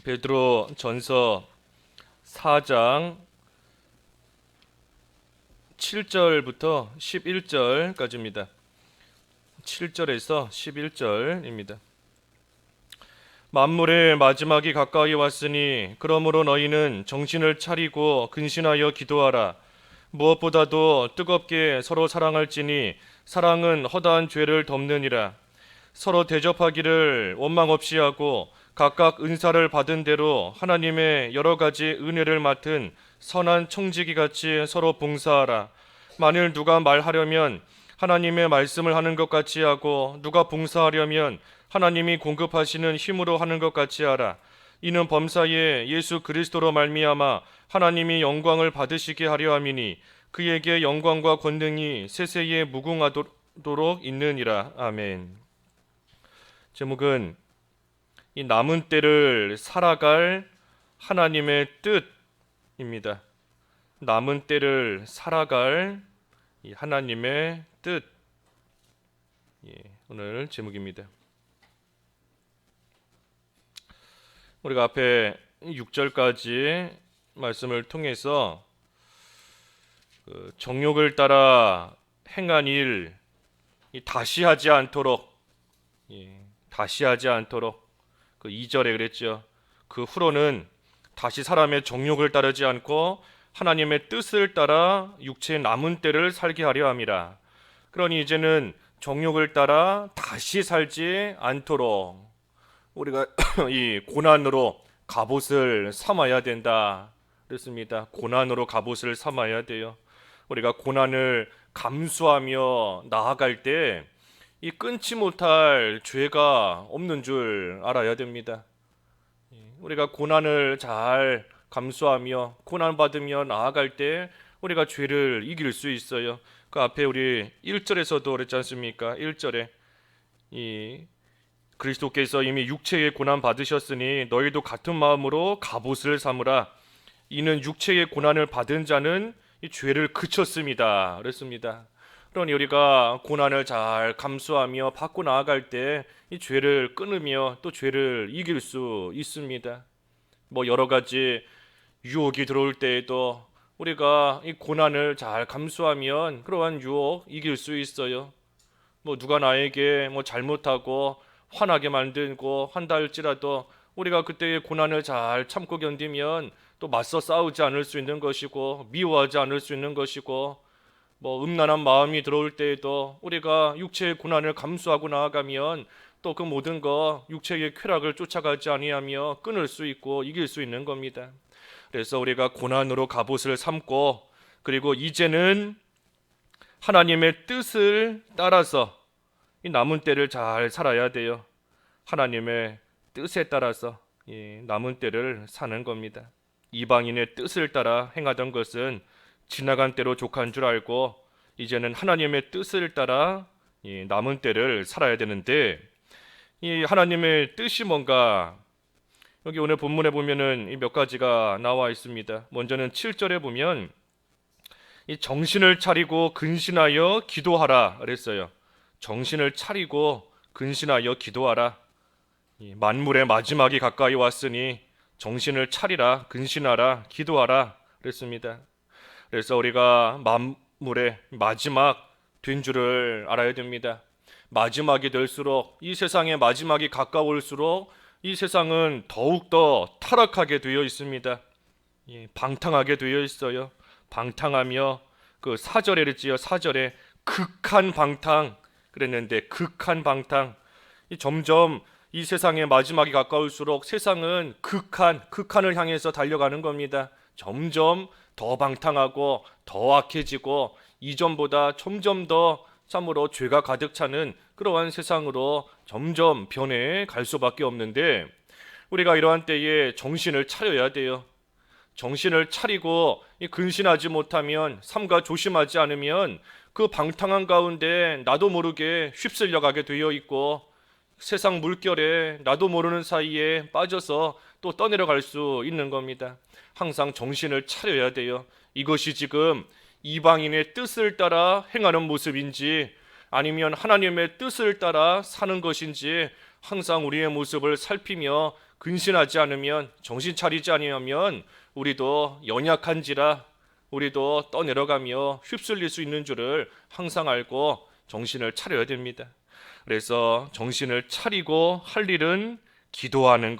베드로 전서 4장 7절부터 11절까지입니다. 7절에서 11절입니다. 만물의 마지막이 가까이 왔으니 그러므로 너희는 정신을 차리고 근신하여 기도하라. 무엇보다도 뜨겁게 서로 사랑할지니 사랑은 허다한 죄를 덮느니라. 서로 대접하기를 원망 없이 하고 각각 은사를 받은 대로 하나님의 여러 가지 은혜를 맡은 선한 청지기 같이 서로 봉사하라. 만일 누가 말하려면 하나님의 말씀을 하는 것 같이 하고 누가 봉사하려면 하나님이 공급하시는 힘으로 하는 것 같이 하라. 이는 범사에 예수 그리스도로 말미암아 하나님이 영광을 받으시게 하려 함이니 그에게 영광과 권능이 세세에 무궁하도록 있느니라. 아멘. 제목은 이 남은 때를 살아갈 하나님의 뜻입니다. 남은 때를 살아갈 이 하나님의 뜻. 오늘 제목입니다. 우리가 앞에 6절까지 말씀을 통해서 정욕을 따라 행한 일 다시 하지 않도록 그 2절에 그랬죠. 그 후로는 다시 사람의 정욕을 따르지 않고 하나님의 뜻을 따라 육체의 남은 때를 살게 하려 함이라. 그러니 이제는 정욕을 따라 다시 살지 않도록 우리가 이 고난으로 갑옷을 삼아야 된다 그랬습니다. 고난으로 갑옷을 삼아야 돼요. 우리가 고난을 감수하며 나아갈 때 이 끊지 못할 죄가 없는 줄 알아야 됩니다. 우리가 고난을 잘 감수하며 고난받으며 나아갈 때 우리가 죄를 이길 수 있어요. 그 앞에 우리 1절에서도 그랬지 않습니까? 1절에 이 그리스도께서 이미 육체의 고난 받으셨으니 너희도 같은 마음으로 갑옷을 삼으라. 이는 육체의 고난을 받은 자는 이 죄를 그쳤습니다. 그랬습니다. 그러니 우리가 고난을 잘 감수하며 받고 나아갈 때 이 죄를 끊으며 또 죄를 이길 수 있습니다. 여러 가지 유혹이 들어올 때에도 우리가 이 고난을 잘 감수하면 그러한 유혹 이길 수 있어요. 누가 나에게 잘못하고 화나게 만들고 한다 할지라도 우리가 그때의 고난을 잘 참고 견디면 또 맞서 싸우지 않을 수 있는 것이고 미워하지 않을 수 있는 것이고 음란한 마음이 들어올 때에도 우리가 육체의 고난을 감수하고 나아가면 또 그 모든 거 육체의 쾌락을 쫓아가지 아니하며 끊을 수 있고 이길 수 있는 겁니다. 그래서 우리가 고난으로 갑옷을 삼고 그리고 이제는 하나님의 뜻을 따라서 이 남은 때를 잘 살아야 돼요. 하나님의 뜻에 따라서 남은 때를 사는 겁니다. 이방인의 뜻을 따라 행하던 것은 지나간 때로 족한 줄 알고 이제는 하나님의 뜻을 따라 남은 때를 살아야 되는데 이 하나님의 뜻이 뭔가 여기 오늘 본문에 보면은 몇 가지가 나와 있습니다. 먼저는 7절에 보면 이 정신을 차리고 근신하여 기도하라 그랬어요. 정신을 차리고 근신하여 기도하라. 만물의 마지막이 가까이 왔으니 정신을 차리라, 근신하라, 기도하라 그랬습니다. 그래서 우리가 만물의 마지막 된 줄을 알아야 됩니다. 마지막이 될수록 이 세상의 마지막이 가까울수록 이 세상은 더욱더 타락하게 되어 있습니다. 방탕하게 되어 있어요. 방탕하며 그 4절에 그랬지요. 4절에 극한 방탕 그랬는데 극한 방탕 점점 이 세상의 마지막이 가까울수록 세상은 극한을 향해서 달려가는 겁니다. 점점 더 방탕하고 더 악해지고 이전보다 점점 더 참으로 죄가 가득 차는 그러한 세상으로 점점 변해 갈 수밖에 없는데 우리가 이러한 때에 정신을 차려야 돼요. 정신을 차리고 근신하지 못하면 삼가 조심하지 않으면 그 방탕한 가운데 나도 모르게 휩쓸려 가게 되어 있고 세상 물결에 나도 모르는 사이에 빠져서 또 떠내려갈 수 있는 겁니다. 항상 정신을 차려야 돼요. 이것이 지금 이방인의 뜻을 따라 행하는 모습인지 아니면 하나님의 뜻을 따라 사는 것인지 항상 우리의 모습을 살피며 근신하지 않으면, 정신 차리지 않으면 우리도 연약한지라 우리도 떠내려가며 휩쓸릴 수 있는 줄을 항상 알고 정신을 차려야 됩니다. 그래서 정신을 차리고 할 일은 기도하는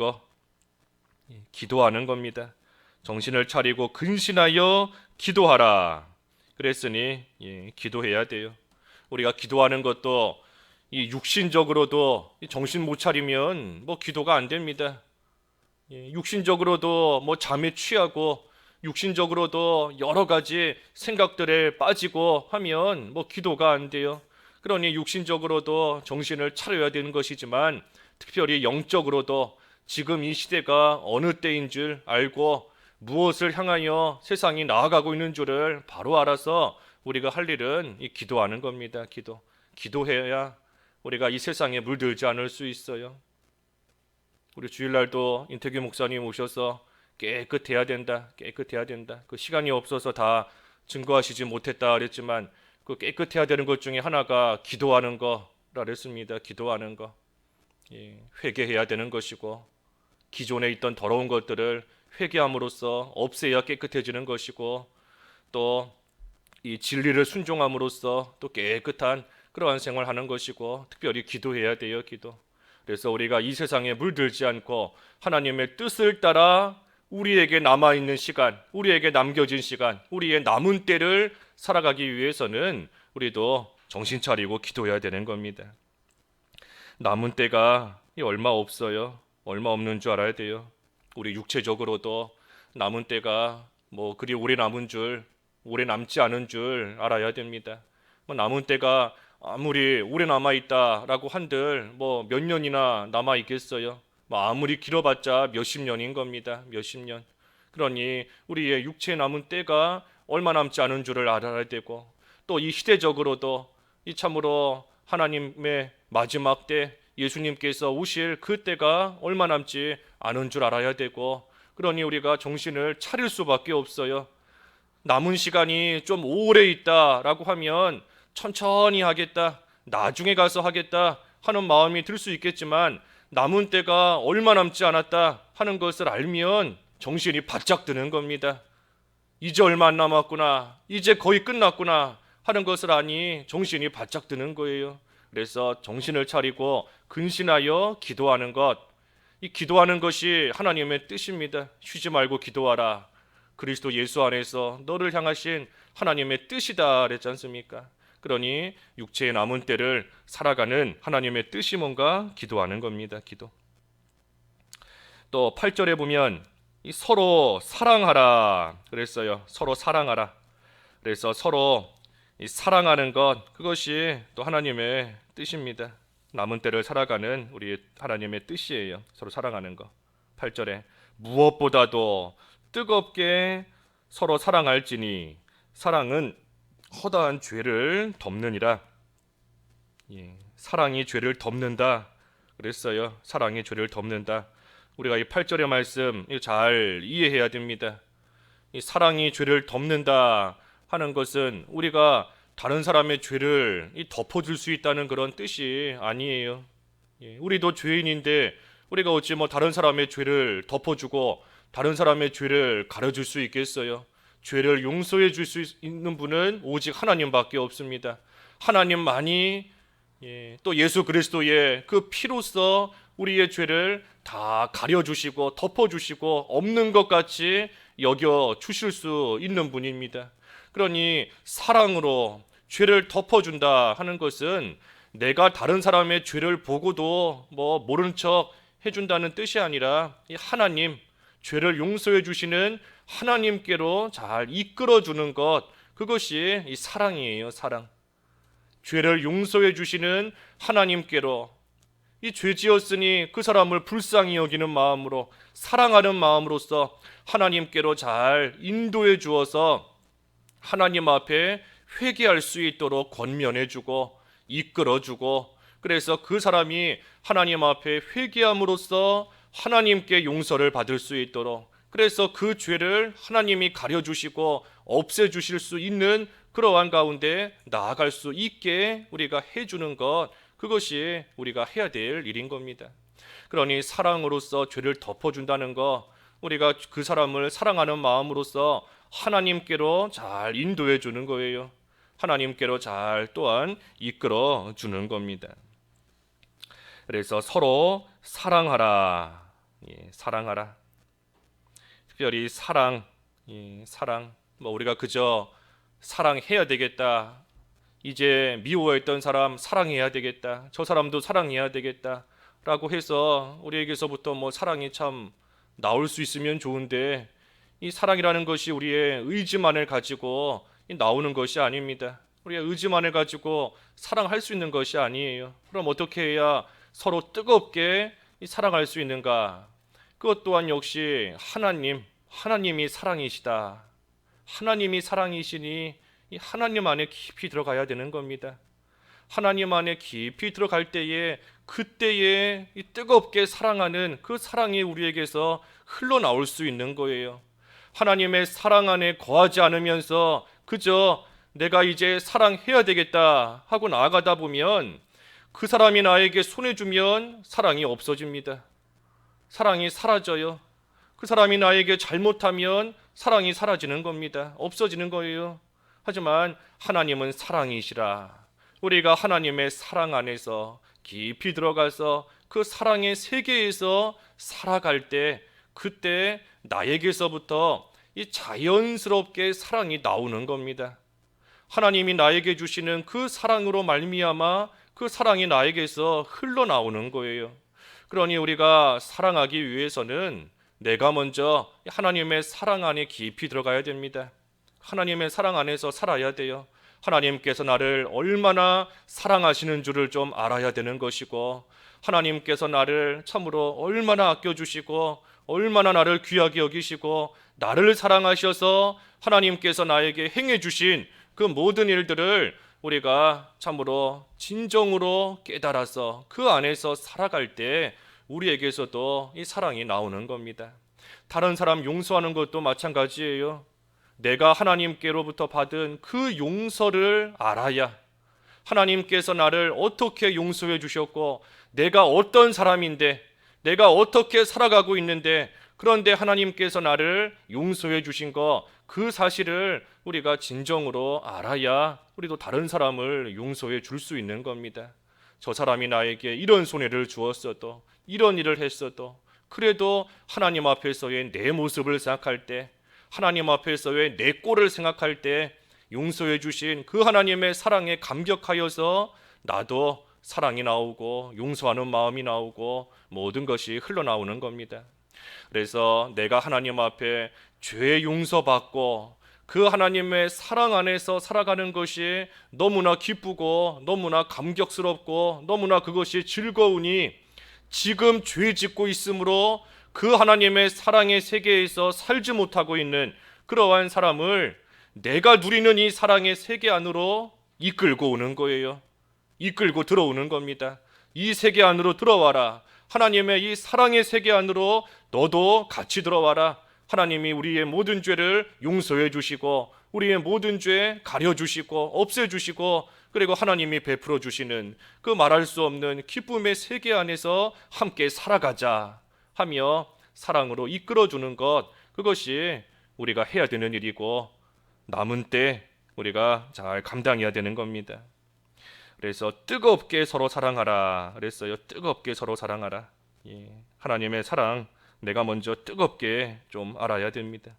기도하는 겁니다. 정신을 차리고 근신하여 기도하라. 그랬으니 기도해야 돼요. 우리가 기도하는 것도 이 육신적으로도 정신 못 차리면 기도가 안 됩니다. 육신적으로도 잠에 취하고 육신적으로도 여러 가지 생각들에 빠지고 하면 기도가 안 돼요. 그러니 육신적으로도 정신을 차려야 되는 것이지만 특별히 영적으로도 지금 이 시대가 어느 때인 줄 알고 무엇을 향하여 세상이 나아가고 있는 줄을 바로 알아서 우리가 할 일은 이 기도하는 겁니다. 기도해야 우리가 이 세상에 물들지 않을 수 있어요. 우리 주일날도 인태규 목사님 오셔서 깨끗해야 된다. 그 시간이 없어서 다 증거하시지 못했다 그랬지만 그 깨끗해야 되는 것 중에 하나가 기도하는 거라 그랬습니다. 기도하는 거. 회개해야 되는 것이고 기존에 있던 더러운 것들을 회개함으로써 없애야 깨끗해지는 것이고 또 이 진리를 순종함으로써 또 깨끗한 그러한 생활하는 것이고 특별히 기도해야 돼요. 그래서 우리가 이 세상에 물들지 않고 하나님의 뜻을 따라 우리에게 남아있는 시간, 우리에게 남겨진 시간, 우리의 남은 때를 살아가기 위해서는 우리도 정신 차리고 기도해야 되는 겁니다. 남은 때가 얼마 없어요. 얼마 없는 줄 알아야 돼요. 우리 육체적으로도 남은 때가 그리 오래 남지 않은 줄 알아야 됩니다. 남은 때가 아무리 오래 남아있다라고 한들 몇 년이나 남아있겠어요. 아무리 길어봤자 몇십 년인 겁니다. 몇십 년. 그러니 우리의 육체에 남은 때가 얼마 남지 않은 줄을 알아야 되고 또 이 시대적으로도 이 참으로 하나님의 마지막 때 예수님께서 오실 그 때가 얼마 남지 않은 줄 알아야 되고 그러니 우리가 정신을 차릴 수밖에 없어요. 남은 시간이 좀 오래 있다라고 하면 천천히 하겠다, 나중에 가서 하겠다 하는 마음이 들 수 있겠지만 남은 때가 얼마 남지 않았다 하는 것을 알면 정신이 바짝 드는 겁니다. 이제 얼마 안 남았구나, 이제 거의 끝났구나 하는 것을 아니 정신이 바짝 드는 거예요. 그래서 정신을 차리고 근신하여 기도하는 것, 이 기도하는 것이 하나님의 뜻입니다. 쉬지 말고 기도하라. 그리스도 예수 안에서 너를 향하신 하나님의 뜻이다 그랬지 않습니까? 그러니 육체의 남은 때를 살아가는 하나님의 뜻이 뭔가 기도하는 겁니다. 기도. 또 8절에 보면 서로 사랑하라 그랬어요. 서로 사랑하라. 그래서 서로 사랑하는 것, 그것이 또 하나님의 뜻입니다. 남은 때를 살아가는 우리 하나님의 뜻이에요. 서로 사랑하는 것. 8절에 무엇보다도 뜨겁게 서로 사랑할지니 사랑은 허다한 죄를 덮느니라. 사랑이 죄를 덮는다 그랬어요. 사랑이 죄를 덮는다. 우리가 이 8절의 말씀 잘 이해해야 됩니다. 이 사랑이 죄를 덮는다 하는 것은 우리가 다른 사람의 죄를 덮어줄 수 있다는 그런 뜻이 아니에요. 우리도 죄인인데 우리가 어찌 다른 사람의 죄를 덮어주고 다른 사람의 죄를 가려줄 수 있겠어요? 죄를 용서해 줄 수 있는 분은 오직 하나님밖에 없습니다. 하나님만이 또 예수 그리스도의 그 피로써 우리의 죄를 다 가려주시고 덮어주시고 없는 것 같이 여겨주실 수 있는 분입니다. 그러니 사랑으로 죄를 덮어준다 하는 것은 내가 다른 사람의 죄를 보고도 모른 척 해준다는 뜻이 아니라 이 하나님, 죄를 용서해 주시는 하나님께로 잘 이끌어주는 것, 그것이 이 사랑이에요. 사랑. 죄를 용서해 주시는 하나님께로, 이 죄 지었으니 그 사람을 불쌍히 여기는 마음으로, 사랑하는 마음으로서 하나님께로 잘 인도해 주어서 하나님 앞에 회개할 수 있도록 권면해 주고 이끌어 주고, 그래서 그 사람이 하나님 앞에 회개함으로써 하나님께 용서를 받을 수 있도록, 그래서 그 죄를 하나님이 가려주시고 없애주실 수 있는 그러한 가운데 나아갈 수 있게 우리가 해주는 것, 그것이 우리가 해야 될 일인 겁니다. 그러니 사랑으로서 죄를 덮어준다는 거, 우리가 그 사람을 사랑하는 마음으로서 하나님께로 잘 인도해 주는 거예요. 하나님께로 잘 또한 이끌어 주는 겁니다. 그래서 서로 사랑하라. 사랑하라. 특별히 사랑, 사랑. 우리가 그저 사랑해야 되겠다. 이제 미워했던 사람 사랑해야 되겠다. 저 사람도 사랑해야 되겠다. 라고 해서 우리에게서부터 사랑이 참 나올 수 있으면 좋은데, 이 사랑이라는 것이 우리의 의지만을 가지고 나오는 것이 아닙니다. 우리의 의지만을 가지고 사랑할 수 있는 것이 아니에요. 그럼 어떻게 해야 서로 뜨겁게 사랑할 수 있는가? 그것 또한 역시 하나님이 사랑이시다. 하나님이 사랑이시니 이 하나님 안에 깊이 들어가야 되는 겁니다. 하나님 안에 깊이 들어갈 때에, 그때에 이 뜨겁게 사랑하는 그 사랑이 우리에게서 흘러나올 수 있는 거예요. 하나님의 사랑 안에 거하지 않으면서 그저 내가 이제 사랑해야 되겠다 하고 나아가다 보면 그 사람이 나에게 손해 주면 사랑이 없어집니다. 사랑이 사라져요. 그 사람이 나에게 잘못하면 사랑이 사라지는 겁니다. 없어지는 거예요. 하지만 하나님은 사랑이시라. 우리가 하나님의 사랑 안에서 깊이 들어가서 그 사랑의 세계에서 살아갈 때, 그때 나에게서부터 이 자연스럽게 사랑이 나오는 겁니다. 하나님이 나에게 주시는 그 사랑으로 말미암아 그 사랑이 나에게서 흘러나오는 거예요. 그러니 우리가 사랑하기 위해서는 내가 먼저 하나님의 사랑 안에 깊이 들어가야 됩니다. 하나님의 사랑 안에서 살아야 돼요. 하나님께서 나를 얼마나 사랑하시는 줄을 좀 알아야 되는 것이고, 하나님께서 나를 참으로 얼마나 아껴주시고 얼마나 나를 귀하게 여기시고 나를 사랑하셔서 하나님께서 나에게 행해주신 그 모든 일들을 우리가 참으로 진정으로 깨달아서 그 안에서 살아갈 때 우리에게서도 이 사랑이 나오는 겁니다. 다른 사람 용서하는 것도 마찬가지예요. 내가 하나님께로부터 받은 그 용서를 알아야, 하나님께서 나를 어떻게 용서해 주셨고 내가 어떤 사람인데, 내가 어떻게 살아가고 있는데, 그런데 하나님께서 나를 용서해 주신 거, 그 사실을 우리가 진정으로 알아야 우리도 다른 사람을 용서해 줄 수 있는 겁니다. 저 사람이 나에게 이런 손해를 주었어도, 이런 일을 했어도, 그래도 하나님 앞에서의 내 모습을 생각할 때, 하나님 앞에서의 내 꼴을 생각할 때 용서해 주신 그 하나님의 사랑에 감격하여서 나도 사랑이 나오고 용서하는 마음이 나오고 모든 것이 흘러나오는 겁니다. 그래서 내가 하나님 앞에 죄 용서받고 그 하나님의 사랑 안에서 살아가는 것이 너무나 기쁘고 너무나 감격스럽고 너무나 그것이 즐거우니, 지금 죄 짓고 있으므로 그 하나님의 사랑의 세계에서 살지 못하고 있는 그러한 사람을 내가 누리는 이 사랑의 세계 안으로 이끌고 오는 거예요. 이끌고 들어오는 겁니다. 이 세계 안으로 들어와라. 하나님의 이 사랑의 세계 안으로 너도 같이 들어와라. 하나님이 우리의 모든 죄를 용서해 주시고 우리의 모든 죄 가려주시고 없애주시고, 그리고 하나님이 베풀어 주시는 그 말할 수 없는 기쁨의 세계 안에서 함께 살아가자 하며 사랑으로 이끌어주는 것, 그것이 우리가 해야 되는 일이고 남은 때 우리가 잘 감당해야 되는 겁니다. 그래서 뜨겁게 서로 사랑하라 그랬어요. 뜨겁게 서로 사랑하라. 하나님의 사랑 내가 먼저 뜨겁게 좀 알아야 됩니다.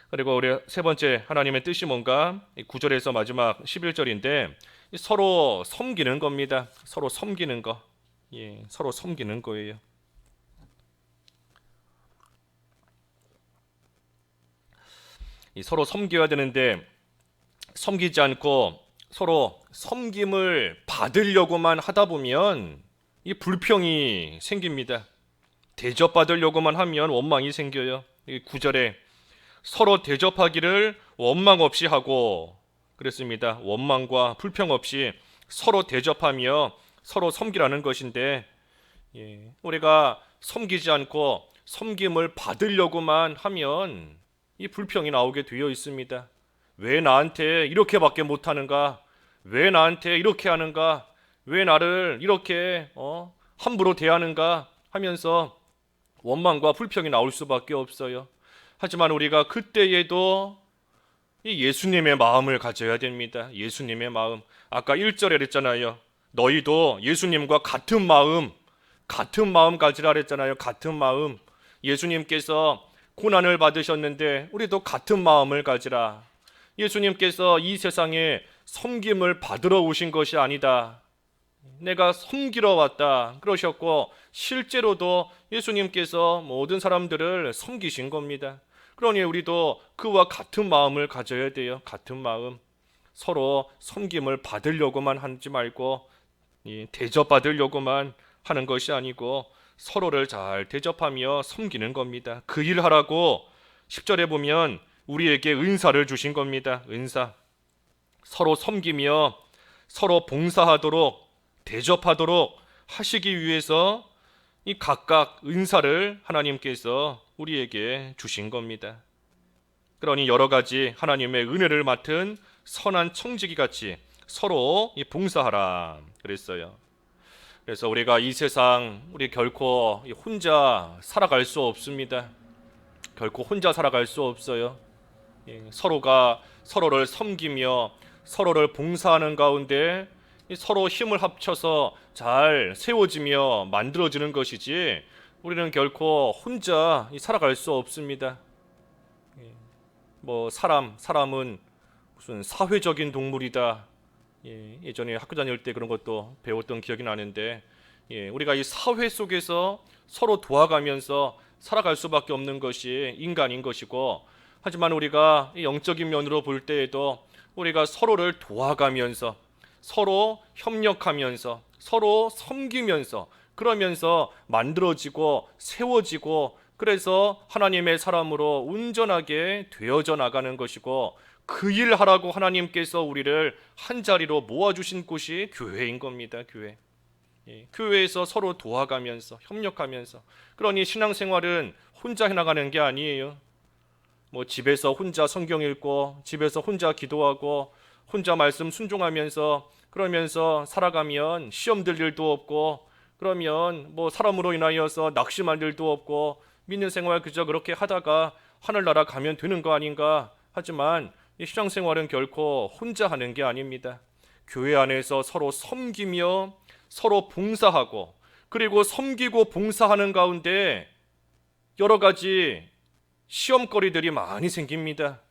그리고 우리 세 번째, 하나님의 뜻이 뭔가? 9절에서 마지막 11절인데 서로 섬기는 겁니다. 서로 섬기는 거. 서로 섬기는 거예요. 서로 섬겨야 되는데 섬기지 않고 서로 섬김을 받으려고만 하다 보면 이 불평이 생깁니다. 대접받으려고만 하면 원망이 생겨요. 9절에 서로 대접하기를 원망 없이 하고 그랬습니다. 원망과 불평 없이 서로 대접하며 서로 섬기라는 것인데, 우리가 섬기지 않고 섬김을 받으려고만 하면 이 불평이 나오게 되어 있습니다. 왜 나한테 이렇게밖에 못하는가? 왜 나한테 이렇게 하는가? 왜 나를 이렇게 함부로 대하는가 하면서 원망과 불평이 나올 수밖에 없어요. 하지만 우리가 그때에도 이 예수님의 마음을 가져야 됩니다. 예수님의 마음. 아까 1절에 그랬잖아요. 너희도 예수님과 같은 마음 가지라 그랬잖아요. 같은 마음. 예수님께서 고난을 받으셨는데 우리도 같은 마음을 가지라. 예수님께서 이 세상에 섬김을 받으러 오신 것이 아니다. 내가 섬기러 왔다 그러셨고, 실제로도 예수님께서 모든 사람들을 섬기신 겁니다. 그러니 우리도 그와 같은 마음을 가져야 돼요. 같은 마음. 서로 섬김을 받으려고만 하지 말고 대접받으려고만 하는 것이 아니고 서로를 잘 대접하며 섬기는 겁니다. 그 일하라고 10절에 보면 우리에게 은사를 주신 겁니다. 은사. 서로 섬기며 서로 봉사하도록 대접하도록 하시기 위해서 이 각각 은사를 하나님께서 우리에게 주신 겁니다. 그러니 여러 가지 하나님의 은혜를 맡은 선한 청지기 같이 서로 봉사하라 그랬어요. 그래서 우리가 이 세상 우리 결코 혼자 살아갈 수 없습니다. 결코 혼자 살아갈 수 없어요. 서로가 서로를 섬기며 서로를 봉사하는 가운데 서로 힘을 합쳐서 잘 세워지며 만들어지는 것이지 우리는 결코 혼자 살아갈 수 없습니다. 사람은 무슨 사회적인 동물이다. 예전에 학교 다닐 때 그런 것도 배웠던 기억이 나는데, 우리가 이 사회 속에서 서로 도와가면서 살아갈 수밖에 없는 것이 인간인 것이고, 하지만 우리가 영적인 면으로 볼 때에도 우리가 서로를 도와가면서 서로 협력하면서 서로 섬기면서 그러면서 만들어지고 세워지고, 그래서 하나님의 사람으로 온전하게 되어져 나가는 것이고, 그 일 하라고 하나님께서 우리를 한자리로 모아주신 곳이 교회인 겁니다. 교회. 교회에서 서로 도와가면서 협력하면서. 그러니 신앙생활은 혼자 해나가는 게 아니에요. 집에서 혼자 성경 읽고 집에서 혼자 기도하고 혼자 말씀 순종하면서 그러면서 살아가면 시험 들 일도 없고, 그러면 사람으로 인하여서 낙심할 일도 없고, 믿는 생활 그저 그렇게 하다가 하늘나라 가면 되는 거 아닌가. 하지만 이 신앙생활은 결코 혼자 하는 게 아닙니다. 교회 안에서 서로 섬기며 서로 봉사하고, 그리고 섬기고 봉사하는 가운데 여러 가지 시험거리들이 많이 생깁니다.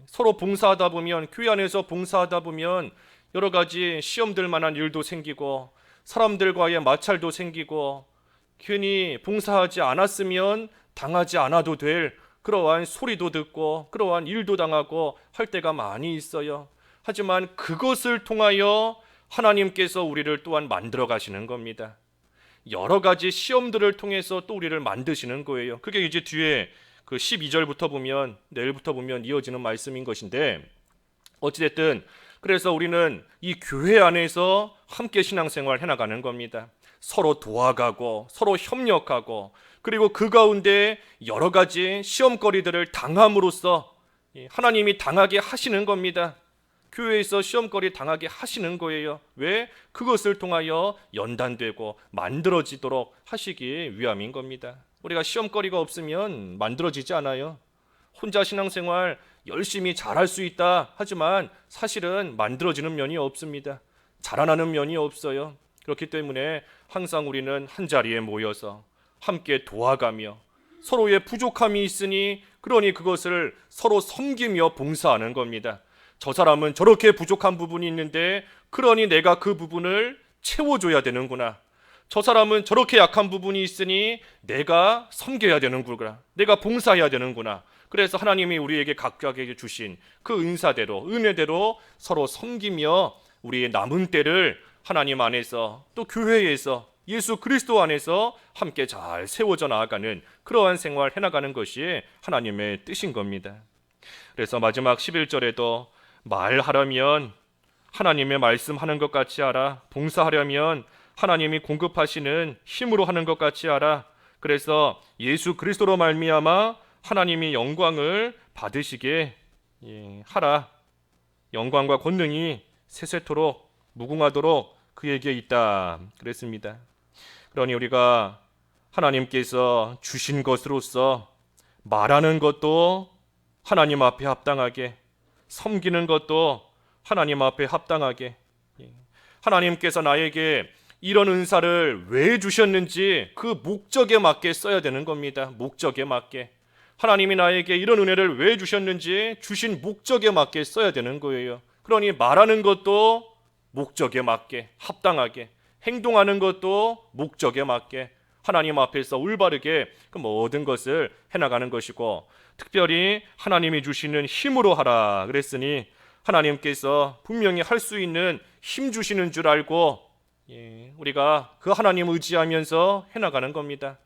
서로 봉사하다 보면, 교회 안에서 봉사하다 보면 여러 가지 시험들 만한 일도 생기고 사람들과의 마찰도 생기고, 괜히 봉사하지 않았으면 당하지 않아도 될 그러한 소리도 듣고 그러한 일도 당하고 할 때가 많이 있어요. 하지만 그것을 통하여 하나님께서 우리를 또한 만들어 가시는 겁니다. 여러 가지 시험들을 통해서 또 우리를 만드시는 거예요. 그게 이제 뒤에 그 12절부터 보면, 내일부터 보면 이어지는 말씀인 것인데, 어찌됐든 그래서 우리는 이 교회 안에서 함께 신앙생활 해나가는 겁니다. 서로 도와가고 서로 협력하고, 그리고 그 가운데 여러 가지 시험거리들을 당함으로써 하나님이 당하게 하시는 겁니다. 교회에서 시험거리 당하게 하시는 거예요. 왜? 그것을 통하여 연단되고 만들어지도록 하시기 위함인 겁니다. 우리가 시험거리가 없으면 만들어지지 않아요. 혼자 신앙생활 열심히 잘할 수 있다 하지만 사실은 만들어지는 면이 없습니다. 자라나는 면이 없어요. 그렇기 때문에 항상 우리는 한자리에 모여서 함께 도와가며 서로의 부족함이 있으니 그러니 그것을 서로 섬기며 봉사하는 겁니다. 저 사람은 저렇게 부족한 부분이 있는데 그러니 내가 그 부분을 채워줘야 되는구나. 저 사람은 저렇게 약한 부분이 있으니 내가 섬겨야 되는구나. 내가 봉사해야 되는구나. 그래서 하나님이 우리에게 각각에게 주신 그 은사대로, 은혜대로 서로 섬기며 우리의 남은 때를 하나님 안에서 또 교회에서 예수 그리스도 안에서 함께 잘 세워져 나아가는 그러한 생활 해나가는 것이 하나님의 뜻인 겁니다. 그래서 마지막 11절에도 말하려면 하나님의 말씀하는 것 같이 하라. 봉사하려면 하나님이 공급하시는 힘으로 하는 것 같이 하라. 그래서 예수 그리스도로 말미암아 하나님이 영광을 받으시게 하라. 영광과 권능이 세세토록 무궁하도록 그에게 있다 그랬습니다. 그러니 우리가 하나님께서 주신 것으로서 말하는 것도 하나님 앞에 합당하게, 섬기는 것도 하나님 앞에 합당하게, 하나님께서 나에게 이런 은사를 왜 주셨는지 그 목적에 맞게 써야 되는 겁니다. 목적에 맞게. 하나님이 나에게 이런 은혜를 왜 주셨는지 주신 목적에 맞게 써야 되는 거예요. 그러니 말하는 것도 목적에 맞게, 합당하게, 행동하는 것도 목적에 맞게 하나님 앞에서 올바르게 그 모든 것을 해나가는 것이고, 특별히 하나님이 주시는 힘으로 하라 그랬으니 하나님께서 분명히 할 수 있는 힘 주시는 줄 알고 우리가 그 하나님 의지하면서 해나가는 겁니다.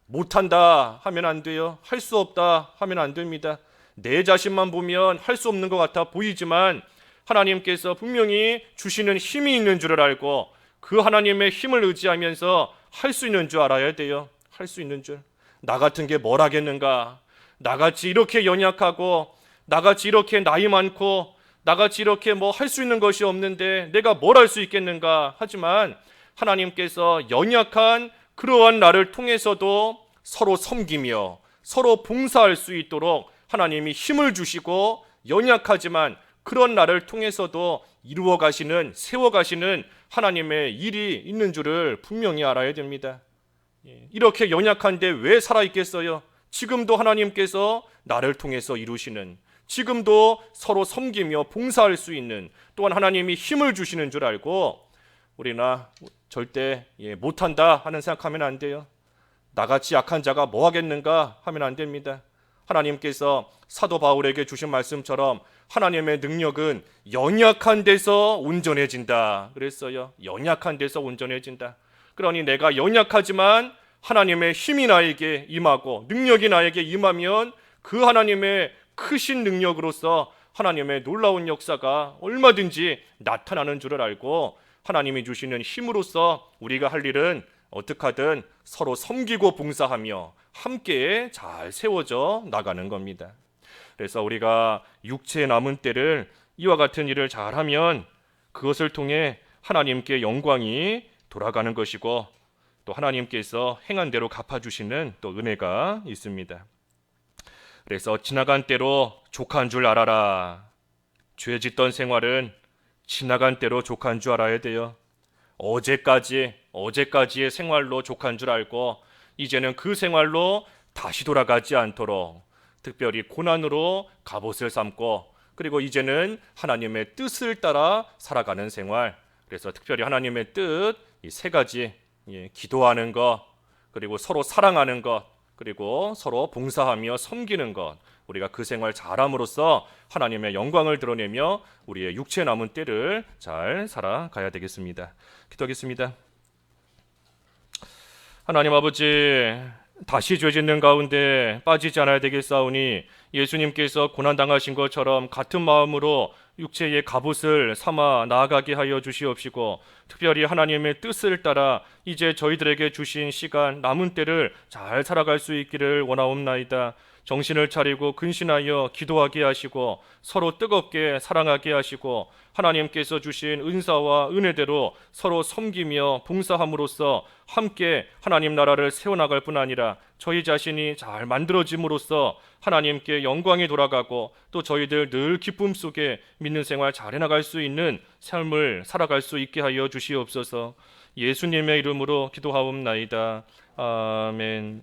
못한다 하면 안 돼요. 할 수 없다 하면 안 됩니다. 내 자신만 보면 할 수 없는 것 같아 보이지만 하나님께서 분명히 주시는 힘이 있는 줄을 알고 그 하나님의 힘을 의지하면서 할 수 있는 줄 알아야 돼요. 할 수 있는 줄. 나 같은 게 뭘 하겠는가? 나같이 이렇게 연약하고 나같이 이렇게 나이 많고 나같이 이렇게 뭐 할 수 있는 것이 없는데 내가 뭘 할 수 있겠는가? 하지만 하나님께서 연약한 그러한 나를 통해서도 서로 섬기며 서로 봉사할 수 있도록 하나님이 힘을 주시고 연약하지만 그런 나를 통해서도 이루어 가시는, 세워 가시는 하나님의 일이 있는 줄을 분명히 알아야 됩니다. 이렇게 연약한데 왜 살아있겠어요? 지금도 하나님께서 나를 통해서 이루시는, 지금도 서로 섬기며 봉사할 수 있는, 또한 하나님이 힘을 주시는 줄 알고 우리나 절대 못한다 하는 생각하면 안 돼요. 나같이 약한 자가 뭐 하겠는가 하면 안 됩니다. 하나님께서 사도 바울에게 주신 말씀처럼 하나님의 능력은 연약한 데서 온전해진다 그랬어요. 연약한 데서 온전해진다. 그러니 내가 연약하지만 하나님의 힘이 나에게 임하고 능력이 나에게 임하면 그 하나님의 크신 능력으로서 하나님의 놀라운 역사가 얼마든지 나타나는 줄을 알고 하나님이 주시는 힘으로써 우리가 할 일은 어떻게 하든 서로 섬기고 봉사하며 함께 잘 세워져 나가는 겁니다. 그래서 우리가 육체의 남은 때를 이와 같은 일을 잘하면 그것을 통해 하나님께 영광이 돌아가는 것이고 또 하나님께서 행한 대로 갚아주시는 또 은혜가 있습니다. 그래서 지나간 때로 족한 줄 알아라. 죄 짓던 생활은 지나간 때로 족한 줄 알아야 돼요. 어제까지의 생활로 족한 줄 알고 이제는 그 생활로 다시 돌아가지 않도록 특별히 고난으로 갑옷을 삼고 그리고 이제는 하나님의 뜻을 따라 살아가는 생활. 그래서 특별히 하나님의 뜻 이 세 가지, 기도하는 것, 그리고 서로 사랑하는 것, 그리고 서로 봉사하며 섬기는 것, 우리가 그 생활 잘함으로써 하나님의 영광을 드러내며 우리의 육체 남은 때를 잘 살아가야 되겠습니다. 기도하겠습니다. 하나님 아버지, 다시 죄짓는 가운데 빠지지 않아야 되겠사오니 예수님께서 고난당하신 것처럼 같은 마음으로 육체의 갑옷을 삼아 나아가게 하여 주시옵시고 특별히 하나님의 뜻을 따라 이제 저희들에게 주신 시간 남은 때를 잘 살아갈 수 있기를 원하옵나이다. 정신을 차리고 근신하여 기도하게 하시고 서로 뜨겁게 사랑하게 하시고 하나님께서 주신 은사와 은혜대로 서로 섬기며 봉사함으로써 함께 하나님 나라를 세워나갈 뿐 아니라 저희 자신이 잘 만들어짐으로써 하나님께 영광이 돌아가고 또 저희들 늘 기쁨 속에 믿는 생활 잘 해나갈 수 있는 삶을 살아갈 수 있게 하여 주시옵소서. 예수님의 이름으로 기도하옵나이다. 아멘.